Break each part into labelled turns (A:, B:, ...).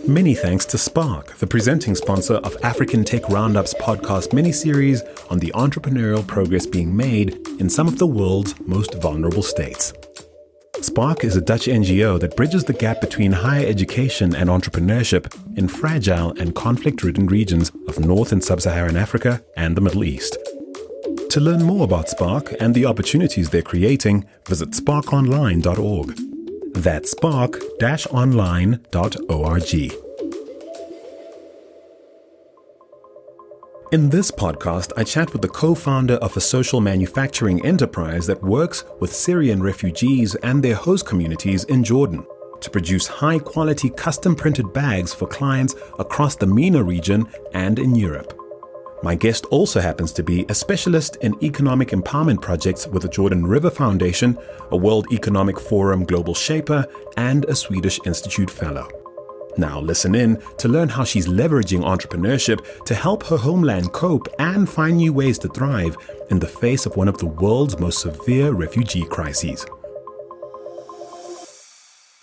A: Many thanks to Spark, the presenting sponsor of African Tech Roundup's podcast miniseries on the entrepreneurial progress being made in some of the world's most vulnerable states. Spark is a Dutch NGO that bridges the gap between higher education and entrepreneurship in fragile and conflict-ridden regions of North and Sub-Saharan Africa and the Middle East. To learn more about Spark and the opportunities they're creating, visit sparkonline.org. That's spark-online.org. In this podcast, I chat with the co-founder of a social manufacturing enterprise that works with Syrian refugees and their host communities in Jordan to produce high-quality custom-printed bags for clients across the MENA region and in Europe. My guest also happens to be a specialist in economic empowerment projects with the Jordan River Foundation, a World Economic Forum Global Shaper, and a Swedish Institute Fellow. Now listen in to learn how she's leveraging entrepreneurship to help her homeland cope and find new ways to thrive in the face of one of the world's most severe refugee crises.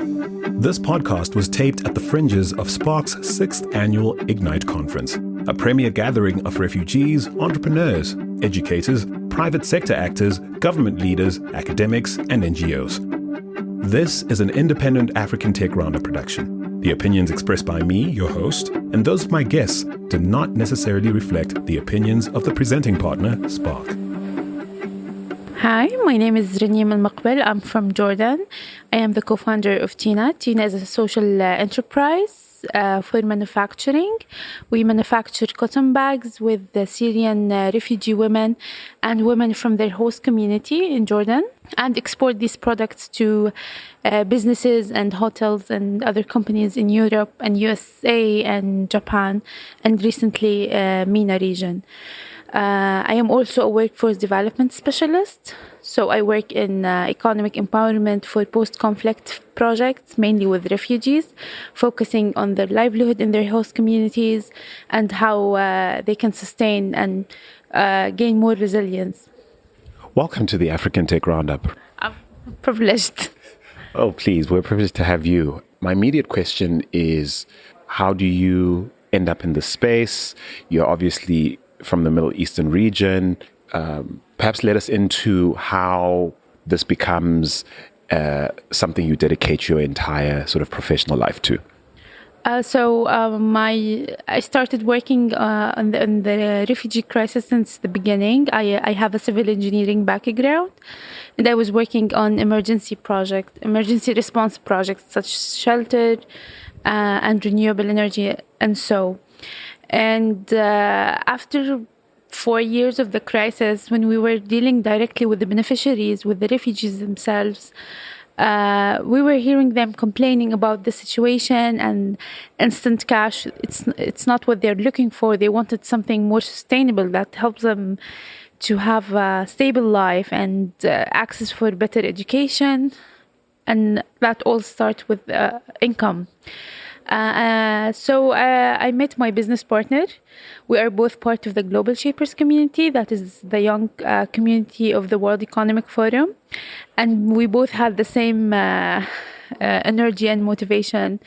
A: This podcast was taped at the fringes of Spark's 6th annual Ignite conference, a premier gathering of refugees, entrepreneurs, educators, private sector actors, government leaders, academics, and NGOs. This is an independent African Tech Roundup production. The opinions expressed by me, your host, and those of my guests do not necessarily reflect the opinions of the presenting partner, Spark.
B: Hi, my name is Raneem and Muqbel. I'm from Jordan. I am the co-founder of TEENAH. TEENAH is a social enterprise for manufacturing. We manufacture cotton bags with the Syrian refugee women and women from their host community in Jordan and export these products to businesses and hotels and other companies in Europe and USA and Japan and recently MENA region. I am also a workforce development specialist. So I work in economic empowerment for post-conflict projects, mainly with refugees, focusing on their livelihood in their host communities and how they can sustain and gain more resilience.
A: Welcome to the African Tech Roundup.
B: I'm privileged.
A: Oh, please, we're privileged to have you. My immediate question is, how do you end up in this space? You're obviously from the Middle Eastern region. Perhaps let us into how this becomes something you dedicate your entire sort of professional life to.
B: I started working on the refugee crisis since the beginning. I have a civil engineering background, and I was working on emergency response projects such as shelter and renewable energy and so. And after 4 years of the crisis, when we were dealing directly with the beneficiaries, with the refugees themselves, we were hearing them complaining about the situation and instant cash. It's not what they're looking for. They wanted something more sustainable that helps them to have a stable life and access for better education. And that all starts with income. So I met my business partner. We are both part of the Global Shapers community, that is the young community of the World Economic Forum. And we both had the same energy and motivation.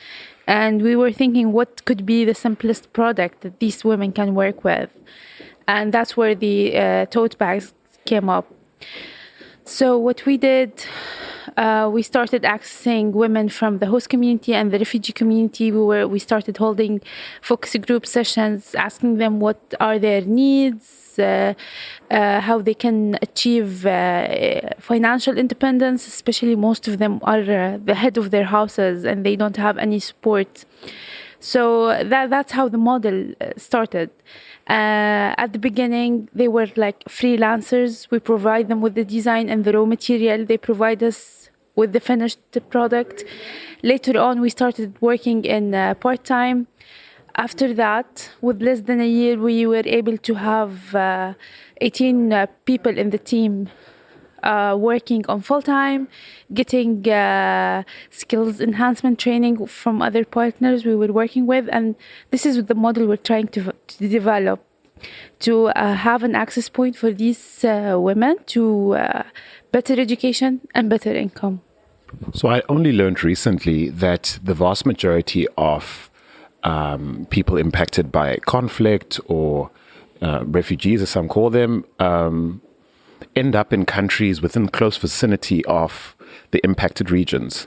B: And we were thinking what could be the simplest product that these women can work with. And that's where the tote bags came up. So what we did, we started accessing women from the host community and the refugee community. We started holding focus group sessions, asking them what are their needs, how they can achieve financial independence, especially most of them are the head of their houses and they don't have any support. So that's how the model started. At the beginning, they were like freelancers. We provide them with the design and the raw material. They provide us with the finished product. Later on, we started working in part-time. After that, with less than a year, we were able to have 18 people in the team working on full-time, getting skills enhancement training from other partners we were working with. And this is the model we're trying to develop, to have an access point for these women to better education and better income.
A: So I only learned recently that the vast majority of people impacted by conflict or refugees, as some call them, end up in countries within close vicinity of the impacted regions.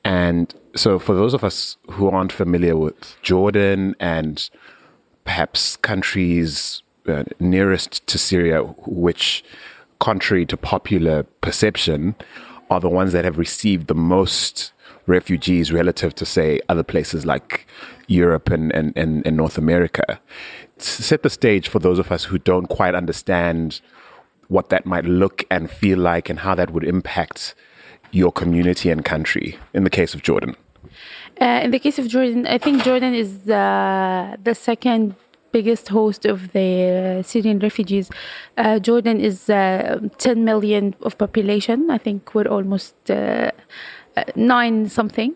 A: And so for those of us who aren't familiar with Jordan and perhaps countries nearest to Syria, which, contrary to popular perception, are the ones that have received the most refugees relative to, say, other places like Europe and North America. Set the stage for those of us who don't quite understand what that might look and feel like and how that would impact your community and country in the case of Jordan.
B: In the case of Jordan, I think Jordan is the second biggest host of the Syrian refugees. Jordan is 10 million of population. I think we're almost 9 something.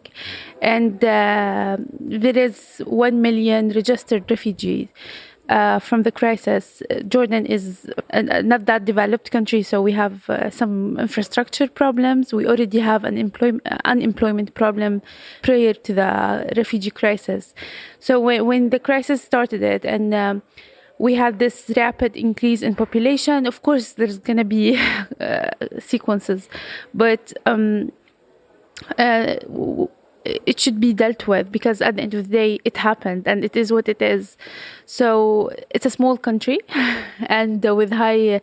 B: And there is 1 million registered refugees. From the crisis. Jordan is not that developed country, so we have some infrastructure problems. We already have an unemployment problem prior to the refugee crisis. So when the crisis started and we had this rapid increase in population, of course there's going to be sequences, but it should be dealt with, because at the end of the day it happened and it is what it is. So it's a small country and with a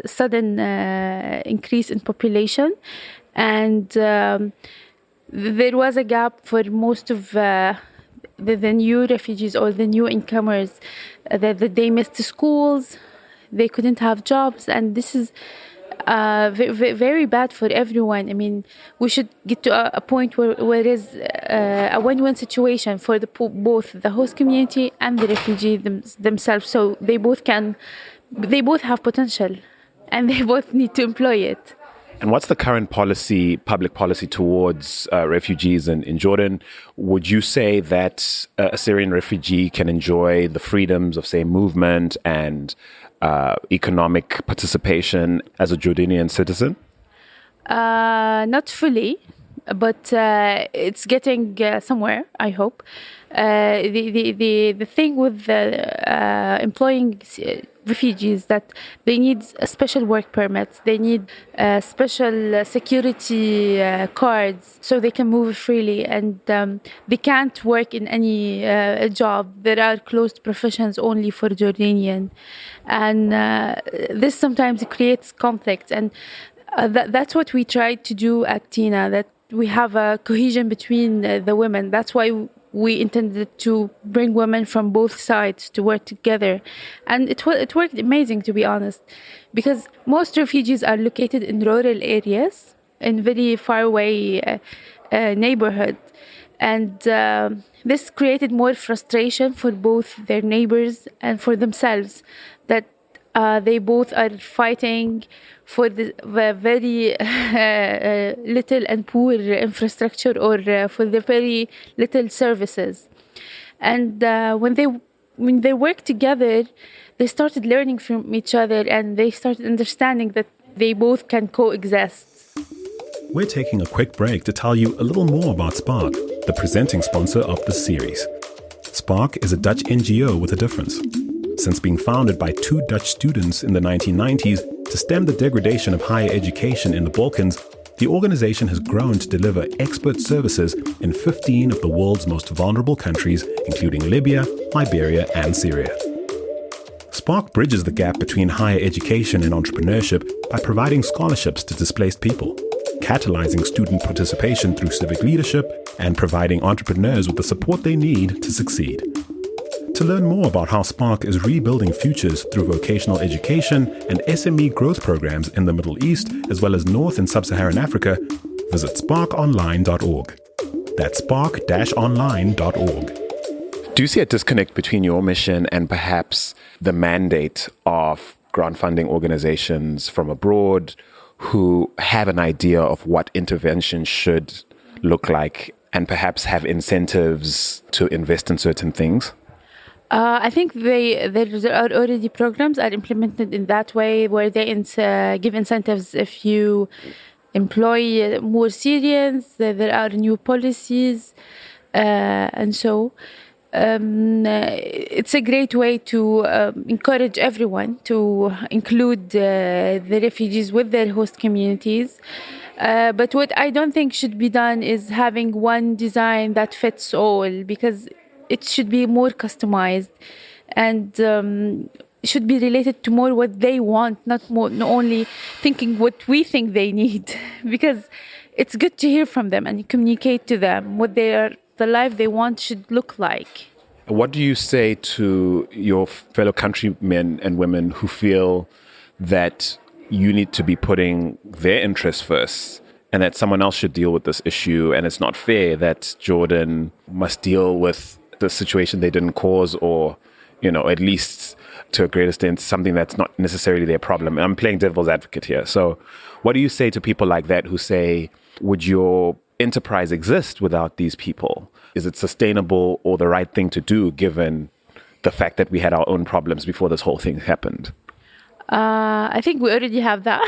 B: sudden increase in population, and there was a gap for most of the new refugees or the new incomers, that they missed schools, they couldn't have jobs, and this is very bad for everyone. I mean, we should get to a point where it is a win-win situation for both the host community and the refugee themselves. So they both have potential, and they both need to employ it.
A: And what's the current public policy towards refugees in Jordan? Would you say that a Syrian refugee can enjoy the freedoms of, say, movement and economic participation as a Jordanian citizen?
B: Not fully, but it's getting somewhere, I hope. The thing with employing refugees, that they need special work permits, they need special security cards so they can move freely, and they can't work in any job. There are closed professions only for Jordanian, and this sometimes creates conflict, and that's what we tried to do at TEENAH, that we have a cohesion between the women. That's why we intended to bring women from both sides to work together. And it worked amazing, to be honest, because most refugees are located in rural areas, in very far away neighborhood. And this created more frustration for both their neighbors and for themselves, that they both are fighting for the very little and poor infrastructure, or for the very little services. And when they work together, they started learning from each other, and they started understanding that they both can coexist.
A: We're taking a quick break to tell you a little more about Spark, the presenting sponsor of this series. Spark is a Dutch NGO with a difference. Since being founded by 2 Dutch students in the 1990s to stem the degradation of higher education in the Balkans, the organization has grown to deliver expert services in 15 of the world's most vulnerable countries, including Libya, Liberia, and Syria. Spark bridges the gap between higher education and entrepreneurship by providing scholarships to displaced people, catalyzing student participation through civic leadership, and providing entrepreneurs with the support they need to succeed. To learn more about how Spark is rebuilding futures through vocational education and SME growth programs in the Middle East, as well as North and Sub-Saharan Africa, visit sparkonline.org. That's spark-online.org. Do you see a disconnect between your mission and perhaps the mandate of grant funding organizations from abroad who have an idea of what intervention should look like and perhaps have incentives to invest in certain things?
B: I think there are already programs are implemented in that way, where they give incentives if you employ more Syrians. There are new policies. And so it's a great way to encourage everyone to include the refugees with their host communities. But what I don't think should be done is having one design that fits all, because it should be more customized and should be related to more what they want, not only thinking what we think they need. Because it's good to hear from them and communicate to them what the life they want should look like.
A: What do you say to your fellow countrymen and women who feel that you need to be putting their interests first and that someone else should deal with this issue, and it's not fair that Jordan must deal with the situation they didn't cause, or, at least to a great extent, something that's not necessarily their problem? I'm playing devil's advocate here. So what do you say to people like that who say, would your enterprise exist without these people? Is it sustainable or the right thing to do given the fact that we had our own problems before this whole thing happened?
B: I think we already have that.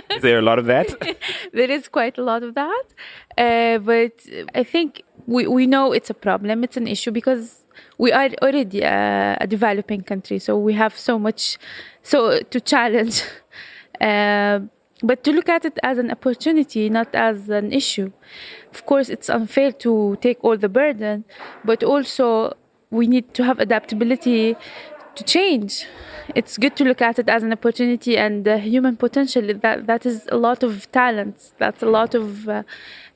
A: Is there a lot of that?
B: There is quite a lot of that. But I think we know it's a problem, it's an issue, because we are already a developing country. So we have so much to challenge. But to look at it as an opportunity, not as an issue. Of course, it's unfair to take all the burden, but also we need to have adaptability to change. It's good to look at it as an opportunity and human potential. That is a lot of talents. That's a lot of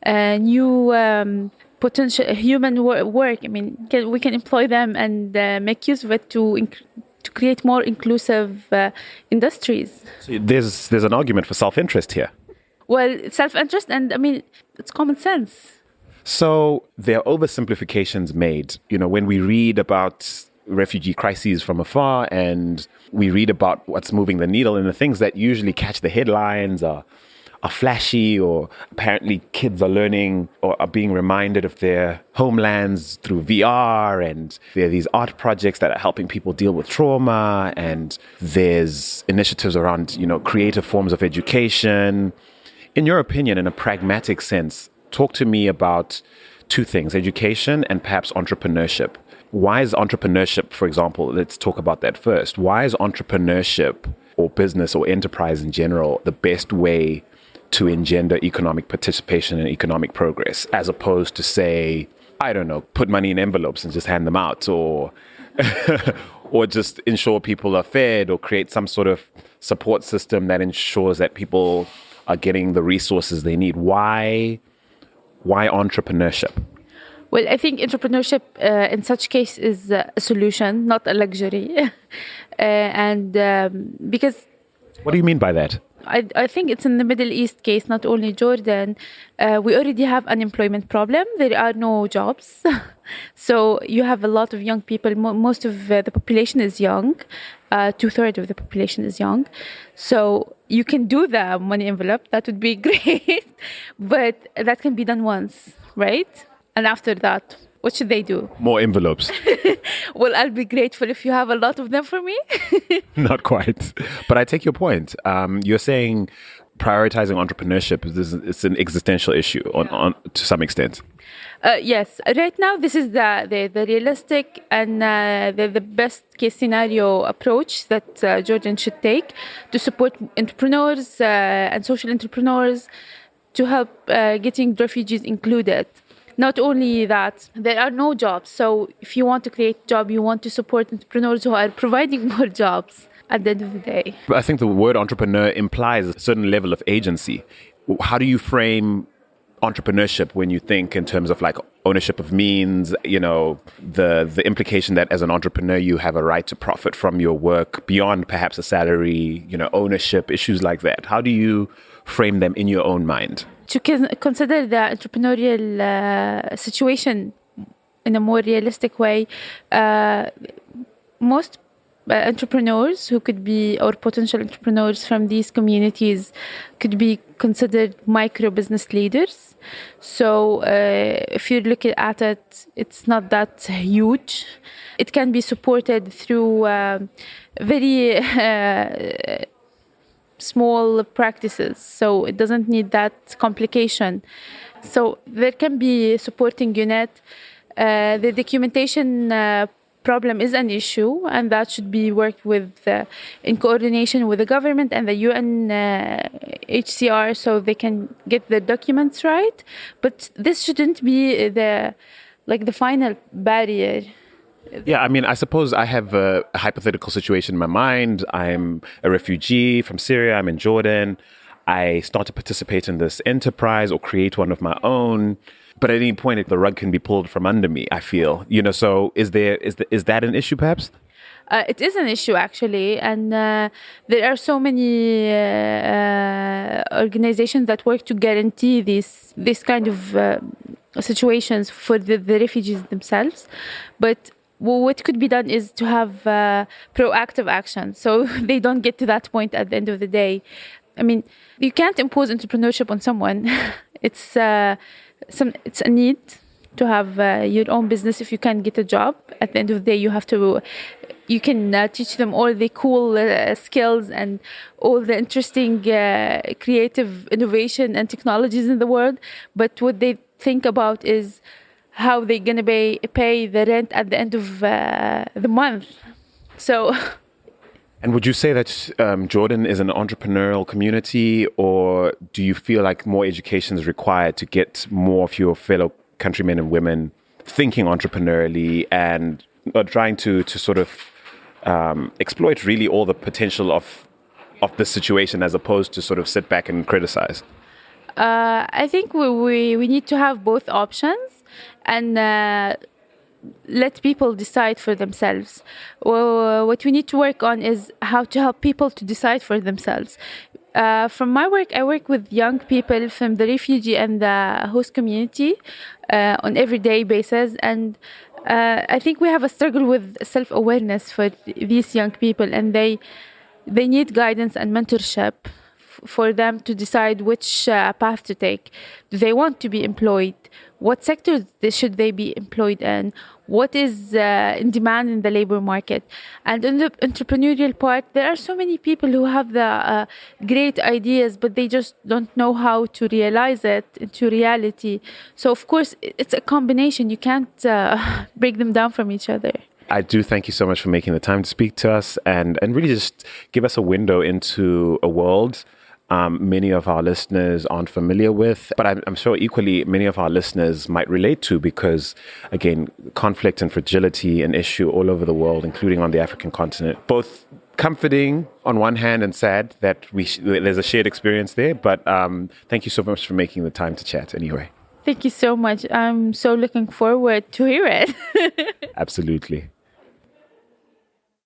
B: new potential human work. I mean, we can employ them and make use of it to create more inclusive industries.
A: So there's an argument for self-interest here.
B: Well, self-interest, and I mean, it's common sense.
A: So there are oversimplifications made. When we read about refugee crises from afar and we read about what's moving the needle, and the things that usually catch the headlines are flashy, or apparently kids are learning or are being reminded of their homelands through VR, and there are these art projects that are helping people deal with trauma, and there's initiatives around, creative forms of education. In your opinion, in a pragmatic sense, talk to me about two things: education and perhaps entrepreneurship. Why is entrepreneurship, for example, let's talk about that first. Why is entrepreneurship or business or enterprise in general the best way to engender economic participation and economic progress, as opposed to, say, I don't know, put money in envelopes and just hand them out, or or just ensure people are fed, or create some sort of support system that ensures that people are getting the resources they need? Why entrepreneurship?
B: Well, I think entrepreneurship in such case is a solution, not a luxury. Because...
A: What do you mean by that?
B: I think it's in the Middle East case, not only Jordan. We already have unemployment problem. There are no jobs. So you have a lot of young people. Most of the population is young. 2/3 of the population is young. So you can do the money envelope. That would be great. But that can be done once, right? And after that, what should they do?
A: More envelopes.
B: Well, I'll be grateful if you have a lot of them for me.
A: Not quite. But I take your point. You're saying prioritizing entrepreneurship is an existential issue on to some extent.
B: Yes. Right now, this is the realistic and the best case scenario approach that Jordan should take to support entrepreneurs and social entrepreneurs to help getting refugees included. Not only that, there are no jobs. So if you want to create a job, you want to support entrepreneurs who are providing more jobs at the end of the day.
A: But I think the word entrepreneur implies a certain level of agency. How do you frame entrepreneurship when you think in terms of like ownership of means, the implication that as an entrepreneur, you have a right to profit from your work beyond perhaps a salary, ownership, issues like that? How do you frame them in your own mind?
B: To consider the entrepreneurial situation in a more realistic way, most entrepreneurs who could be, or potential entrepreneurs from these communities, could be considered micro business leaders. So if you look at it, it's not that huge. It can be supported through very small practices, so it doesn't need that complication. So there can be supporting unit. The documentation problem is an issue, and that should be worked with in coordination with the government and the UNHCR, so they can get the documents right. But this shouldn't be the final barrier.
C: Yeah, I mean, I suppose I have a hypothetical situation in my mind. I'm a refugee from Syria. I'm in Jordan. I start to participate in this enterprise or create one of my own. But at any point, the rug can be pulled from under me, I feel. So is that an issue, perhaps?
B: It is an issue, actually. And there are so many organizations that work to guarantee this kind of situations for the refugees themselves. But what could be done is to have proactive action, so they don't get to that point at the end of the day. I mean, you can't impose entrepreneurship on someone. It's a need to have your own business if you can't get a job. At the end of the day, you can teach them all the cool skills and all the interesting creative innovation and technologies in the world. But what they think about is how they're going to pay the rent at the end of the month. So...
C: And would you say that Jordan is an entrepreneurial community, or do you feel like more education is required to get more of your fellow countrymen and women thinking entrepreneurially and trying to sort of exploit really all the potential of the situation as opposed to sort of sit back and criticize?
B: I think we need to have both options and let people decide for themselves. Well, what we need to work on is how to help people to decide for themselves. From my work, I work with young people from the refugee and the host community on everyday basis. And I think we have a struggle with self-awareness for these young people, and they need guidance and mentorship for them to decide which path to take. Do they want to be employed? What sectors should they be employed in? What is in demand in the labor market? And in the entrepreneurial part, there are so many people who have the great ideas, but they just don't know how to realize it into reality. So, of course, it's a combination. You can't break them down from each other.
C: I do thank you so much for making the time to speak to us and really just give us a window into a world many of our listeners aren't familiar with, but I'm sure equally many of our listeners might relate to, because, again, conflict and fragility an issue all over the world, including on the African continent. Both comforting on one hand and sad that there's a shared experience there, but thank you so much for making the time to chat anyway.
B: Thank you so much. I'm so looking forward to hear it.
C: Absolutely.